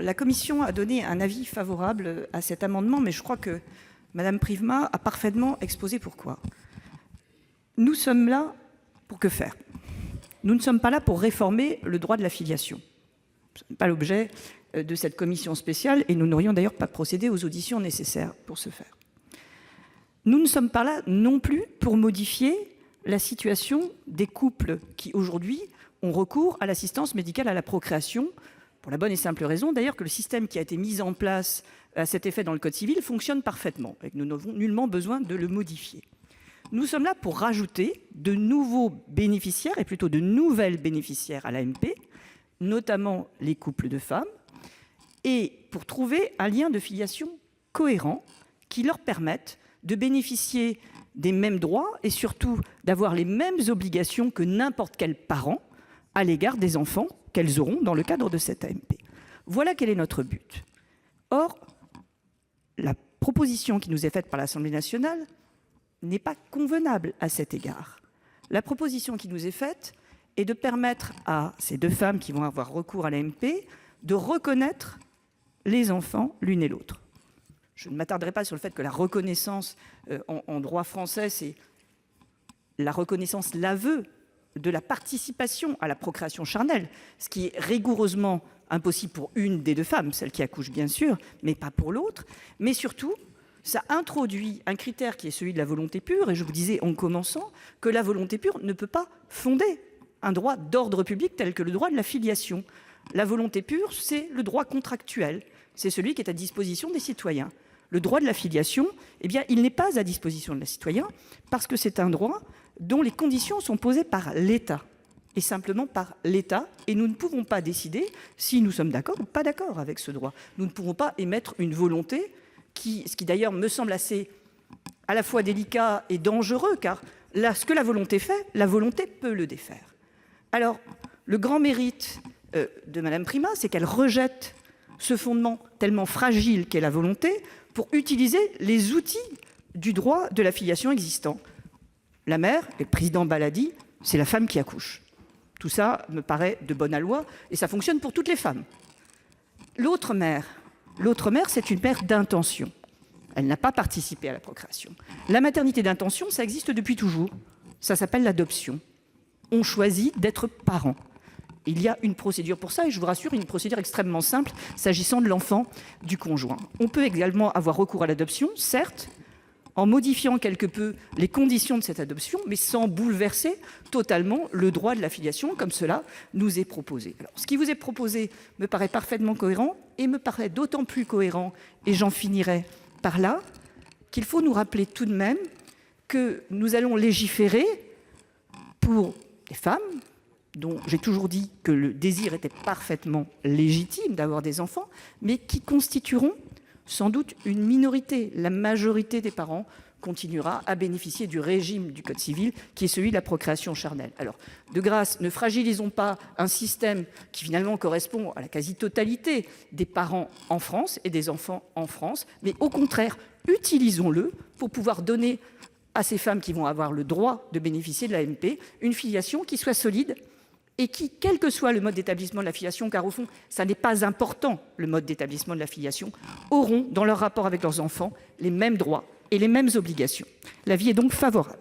La commission a donné un avis favorable à cet amendement, mais je crois que Madame Privma a parfaitement exposé pourquoi. Nous sommes là pour que faire? Nous ne sommes pas là pour réformer le droit de la filiation. Ce n'est pas l'objet de cette commission spéciale et nous n'aurions d'ailleurs pas procédé aux auditions nécessaires pour ce faire. Nous ne sommes pas là non plus pour modifier la situation des couples qui aujourd'hui ont recours à l'assistance médicale à la procréation, pour la bonne et simple raison d'ailleurs que le système qui a été mis en place à cet effet dans le Code civil fonctionne parfaitement et que nous n'avons nullement besoin de le modifier. Nous sommes là pour rajouter de nouveaux bénéficiaires, et plutôt de nouvelles bénéficiaires à l'AMP, notamment les couples de femmes, et pour trouver un lien de filiation cohérent qui leur permette de bénéficier des mêmes droits et surtout d'avoir les mêmes obligations que n'importe quel parent à l'égard des enfants qu'elles auront dans le cadre de cette AMP. Voilà quel est notre but. Or, la proposition qui nous est faite par l'Assemblée nationale n'est pas convenable à cet égard. La proposition qui nous est faite est de permettre à ces deux femmes qui vont avoir recours à l'AMP de reconnaître les enfants l'une et l'autre. Je ne m'attarderai pas sur le fait que la reconnaissance en droit français, c'est la reconnaissance, l'aveu de la participation à la procréation charnelle, ce qui est rigoureusement impossible pour une des deux femmes, celle qui accouche bien sûr, mais pas pour l'autre. Mais surtout, ça introduit un critère qui est celui de la volonté pure, et je vous disais en commençant que la volonté pure ne peut pas fonder un droit d'ordre public tel que le droit de la filiation. La volonté pure, c'est le droit contractuel, c'est celui qui est à disposition des citoyens. Le droit de la filiation, eh bien, il n'est pas à disposition des citoyens parce que c'est un droit dont les conditions sont posées par l'État, et simplement par l'État, et nous ne pouvons pas décider si nous sommes d'accord ou pas d'accord avec ce droit. Nous ne pourrons pas émettre une volonté ce qui d'ailleurs me semble assez à la fois délicat et dangereux, car là, ce que la volonté fait, la volonté peut le défaire. Alors, le grand mérite de Madame Prima, c'est qu'elle rejette ce fondement tellement fragile qu'est la volonté pour utiliser les outils du droit de la filiation existant. La mère, et le président Baladi, c'est la femme qui accouche. Tout ça me paraît de bonne loi et ça fonctionne pour toutes les femmes. L'autre mère, c'est une mère d'intention. Elle n'a pas participé à la procréation. La maternité d'intention, ça existe depuis toujours. Ça s'appelle l'adoption. On choisit d'être parent. Il y a une procédure pour ça, et je vous rassure, une procédure extrêmement simple s'agissant de l'enfant du conjoint. On peut également avoir recours à l'adoption, certes, en modifiant quelque peu les conditions de cette adoption, mais sans bouleverser totalement le droit de la filiation, comme cela nous est proposé. Alors, ce qui vous est proposé me paraît parfaitement cohérent, et me paraît d'autant plus cohérent, et j'en finirai par là, qu'il faut nous rappeler tout de même que nous allons légiférer pour des femmes, dont j'ai toujours dit que le désir était parfaitement légitime d'avoir des enfants, mais qui constitueront sans doute une minorité. La majorité des parents continuera à bénéficier du régime du Code civil, qui est celui de la procréation charnelle. Alors, de grâce, ne fragilisons pas un système qui finalement correspond à la quasi-totalité des parents en France et des enfants en France, mais au contraire, utilisons-le pour pouvoir donner à ces femmes qui vont avoir le droit de bénéficier de l'AMP une filiation qui soit solide, et qui, quel que soit le mode d'établissement de la filiation, car au fond, ça n'est pas important, le mode d'établissement de la filiation, auront, dans leur rapport avec leurs enfants, les mêmes droits et les mêmes obligations. L'avis est donc favorable.